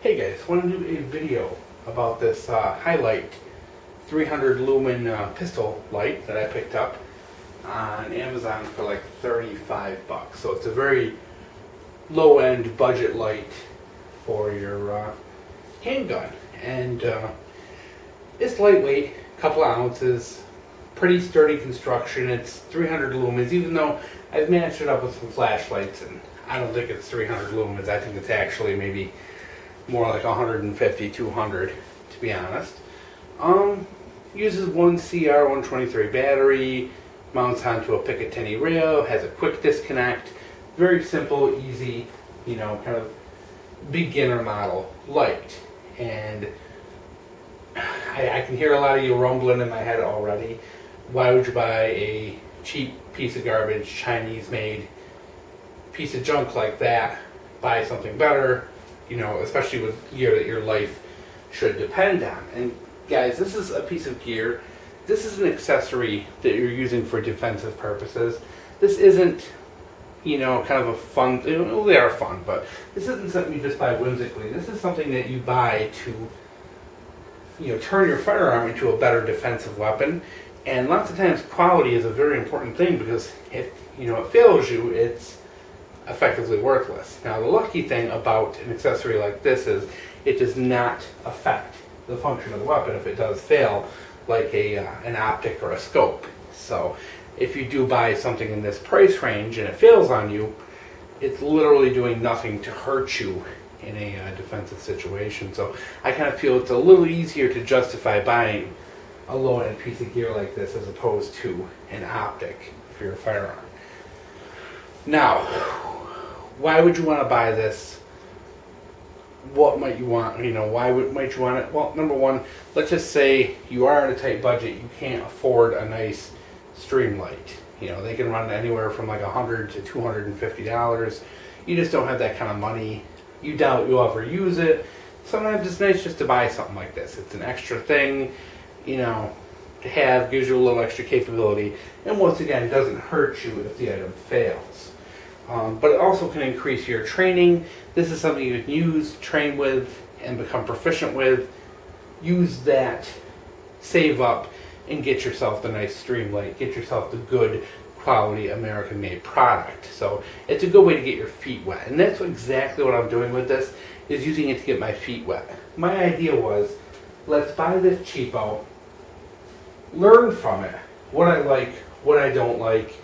Hey guys, I want to do a video about this Hilight 300 lumen pistol light that I picked up on Amazon for like 35 bucks. So it's a very low-end budget light for your handgun, and it's lightweight, a couple of ounces, pretty sturdy construction. It's 300 lumens, even though I've matched it up with some flashlights, and I don't think it's 300 lumens. I think it's actually maybe more like 150, 200, to be honest. Uses one CR123 battery, mounts onto a Picatinny rail, has a quick disconnect, very simple, easy, you know, kind of beginner model light. And I can hear a lot of you rumbling in my head already. Why would you buy a cheap piece of garbage, Chinese-made piece of junk like that? Buy something better, you know, especially with gear that your life should depend on. And guys, this is a piece of gear. This is an accessory that you're using for defensive purposes. This isn't, you know, kind of a fun, well, they are fun, but this isn't something you just buy whimsically. This is something that you buy to, you know, turn your firearm into a better defensive weapon. And lots of times quality is a very important thing, because if, you know, it fails you, it's effectively worthless. Now, the lucky thing about an accessory like this is it does not affect the function of the weapon if it does fail, like an optic or a scope. So if you do buy something in this price range and it fails on you, it's literally doing nothing to hurt you in a defensive situation. So I kind of feel it's a little easier to justify buying a low-end piece of gear like this as opposed to an optic for your firearm. Now, why would you want to buy this? What might you want? You know, might you want it? Well, number one, let's just say you are on a tight budget. You can't afford a nice streamlight. You know, they can run anywhere from like $100 to $250. You just don't have that kind of money. You doubt you'll ever use it. Sometimes it's nice just to buy something like this. It's an extra thing, you know, to have, gives you a little extra capability, and once again, doesn't hurt you if the item fails. But it also can increase your training. This is something you can use, train with, and become proficient with. Use that, save up, and get yourself the nice streamlight. Get yourself the good quality American-made product. So it's a good way to get your feet wet. And that's exactly what I'm doing with this, is using it to get my feet wet. My idea was, let's buy this cheapo, learn from it, what I like, what I don't like,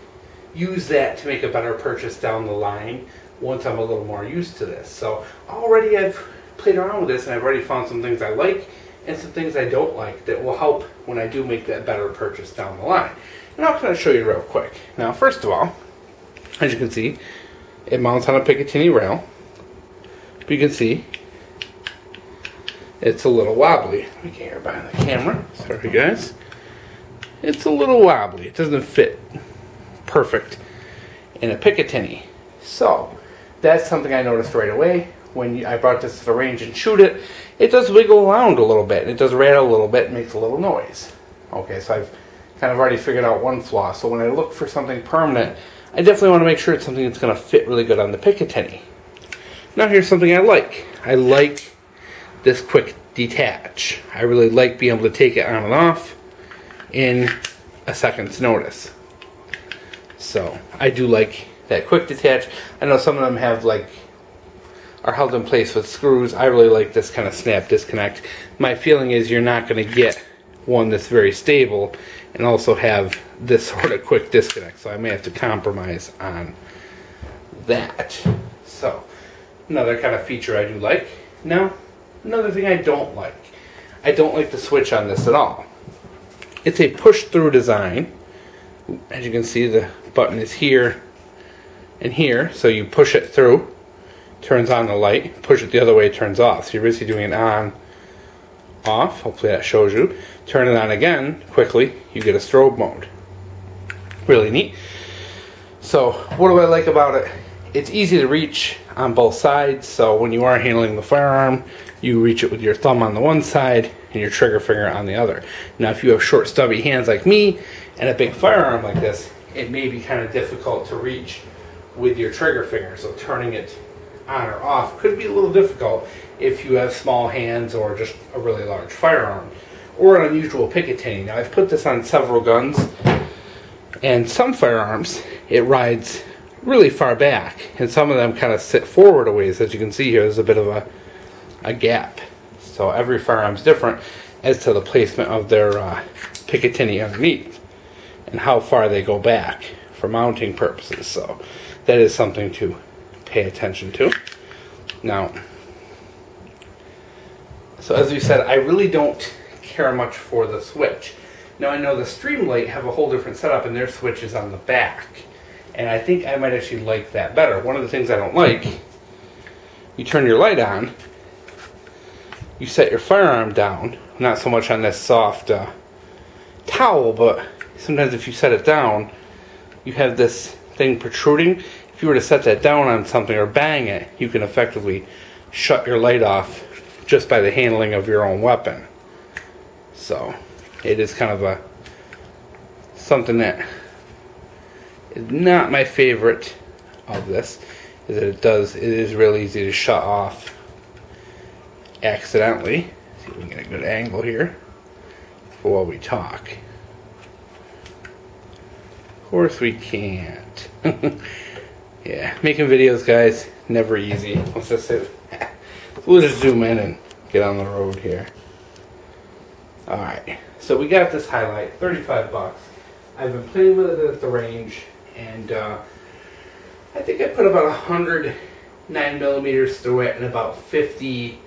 use that to make a better purchase down the line once I'm a little more used to this. So already I've played around with this, and I've already found some things I like and some things I don't like that will help when I do make that better purchase down the line. And I'll kind of show you real quick. Now, first of all, as you can see, it mounts on a Picatinny rail. But you can see it's a little wobbly. Let me get here behind the camera. Sorry guys. It's a little wobbly. It doesn't fit perfect in a Picatinny. So that's something I noticed right away when I brought this to the range and shoot it. It does wiggle around a little bit, and it does rattle a little bit and makes a little noise. Okay, so I've kind of already figured out one flaw. So when I look for something permanent, I definitely want to make sure it's something that's going to fit really good on the Picatinny. Now here's something I like. I like this Quick-Detach. I really like being able to take it on and off in a second's notice. So I do like that Quick-Detach. I know some of them have are held in place with screws. I really like this kind of snap disconnect. My feeling is you're not going to get one that's very stable and also have this sort of quick disconnect. So I may have to compromise on that. So another kind of feature I do like. Now, another thing I don't like. I don't like the switch on this at all. It's a push-through design. As you can see, the button is here and here, so you push it through, turns on the light, push it the other way, it turns off. So you're basically doing it on, off, hopefully that shows you. Turn it on again, quickly, you get a strobe mode. Really neat. So what do I like about it? It's easy to reach on both sides, so when you are handling the firearm, you reach it with your thumb on the one side and your trigger finger on the other. Now if you have short stubby hands like me and a big firearm like this, it may be kind of difficult to reach with your trigger finger, so turning it on or off could be a little difficult if you have small hands or just a really large firearm or an unusual Picatinny. Now, I've put this on several guns, and some firearms it rides really far back, and some of them kind of sit forward a ways. As you can see here, there's a bit of a gap. So every firearm's different as to the placement of their Picatinny underneath and how far they go back for mounting purposes. So that is something to pay attention to. Now, so as we said, I really don't care much for the switch. Now, I know the Streamlight have a whole different setup, and their switch is on the back, and I think I might actually like that better. One of the things I don't like, you turn your light on, you set your firearm down, not so much on this soft towel, but sometimes if you set it down, you have this thing protruding. If you were to set that down on something or bang it, you can effectively shut your light off just by the handling of your own weapon. So it is kind of something that is not my favorite of this, is that it is really easy to shut off accidentally. See if we can get a good angle here for while we talk. Of course we can't. Yeah, making videos, guys, never easy. Let's just say, we'll just zoom in and get on the road here. Alright, so we got this Hilight, 35 bucks. I've been playing with it at the range, and I think I put about 100 9mm through it and about 50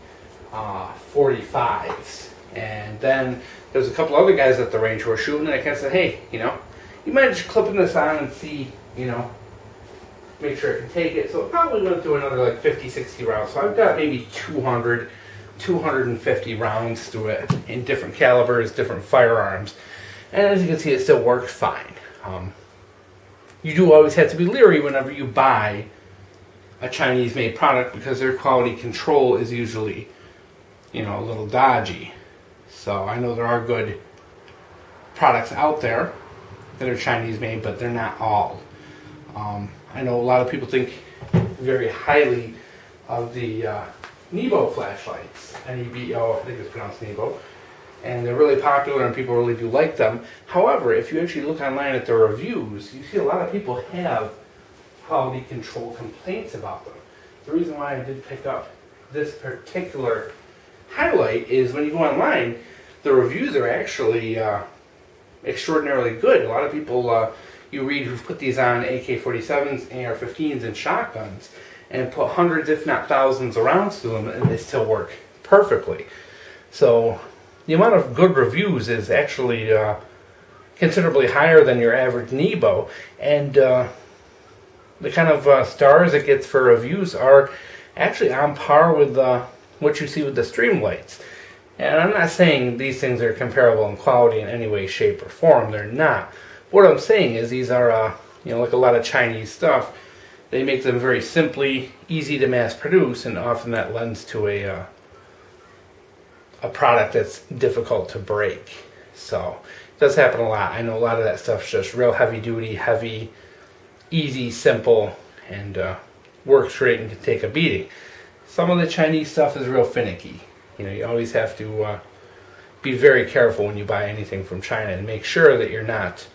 45s. And then there's a couple other guys at the range who were shooting, and I kind of said, hey, you know, you might just clipping this on and see, you know, make sure it can take it. So it probably went through another like 50, 60 rounds. So I've got maybe 200, 250 rounds through it in different calibers, different firearms. And as you can see, it still works fine. You do always have to be leery whenever you buy a Chinese-made product, because their quality control is usually, you know, a little dodgy. So I know there are good products out there that are Chinese-made, but they're not all. I know a lot of people think very highly of the Nebo flashlights. N-E-B-O, I think it's pronounced Nebo. And they're really popular and people really do like them. However, if you actually look online at the reviews, you see a lot of people have quality control complaints about them. The reason why I did pick up this particular Hilight is when you go online, the reviews are actually extraordinarily good. A lot of people you read who've put these on AK-47s, AR-15s, and shotguns, and put hundreds, if not thousands, of rounds through them, and they still work perfectly. So the amount of good reviews is actually considerably higher than your average Nebo, and the kind of stars it gets for reviews are actually on par with what you see with the Streamlights. And I'm not saying these things are comparable in quality in any way, shape, or form. They're not. What I'm saying is these are, you know, like a lot of Chinese stuff. They make them very simply, easy to mass produce, and often that lends to a product that's difficult to break. So it does happen a lot. I know a lot of that stuff's just real heavy duty, heavy, easy, simple, and works great and can take a beating. Some of the Chinese stuff is real finicky. You know, you always have to be very careful when you buy anything from China and make sure that you're not,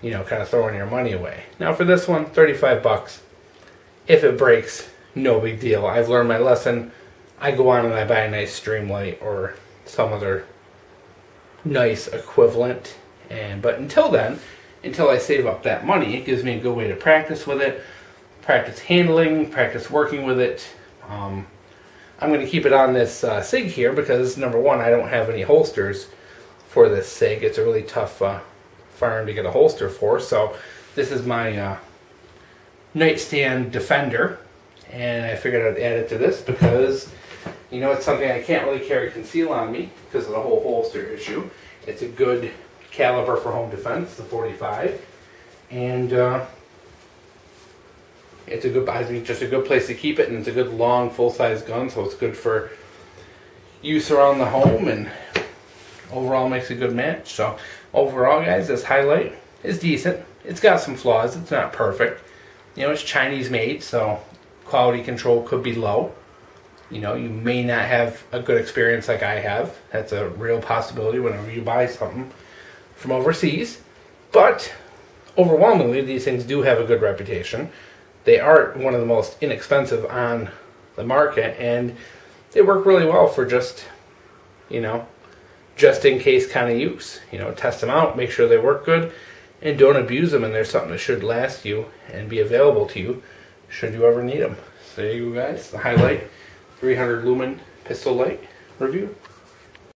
you know, kind of throwing your money away. Now for this one, 35 bucks. If it breaks, no big deal. I've learned my lesson. I go on and I buy a nice Streamlight or some other nice equivalent. But until then, until I save up that money, it gives me a good way to practice with it, practice handling, practice working with it. I'm going to keep it on this SIG here because, number one, I don't have any holsters for this SIG. It's a really tough firearm to get a holster for. So this is my nightstand Defender, and I figured I'd add it to this because, you know, it's something I can't really carry conceal on me because of the whole holster issue. It's a good caliber for home defense, the 45, and it's a good, I think, just a good place to keep it, and it's a good long full-size gun, so it's good for use around the home, and overall makes a good match. So overall, guys, this Hilight is decent. It's got some flaws. It's not perfect. You know, it's Chinese made, so quality control could be low. You know, you may not have a good experience like I have. That's a real possibility whenever you buy something from overseas. But overwhelmingly, these things do have a good reputation. They are one of the most inexpensive on the market, and they work really well for just, you know, just in case kind of use. You know, test them out, make sure they work good, and don't abuse them, and there's something that should last you and be available to you should you ever need them. So there you go, guys, the Hilight 300 lumen pistol light review.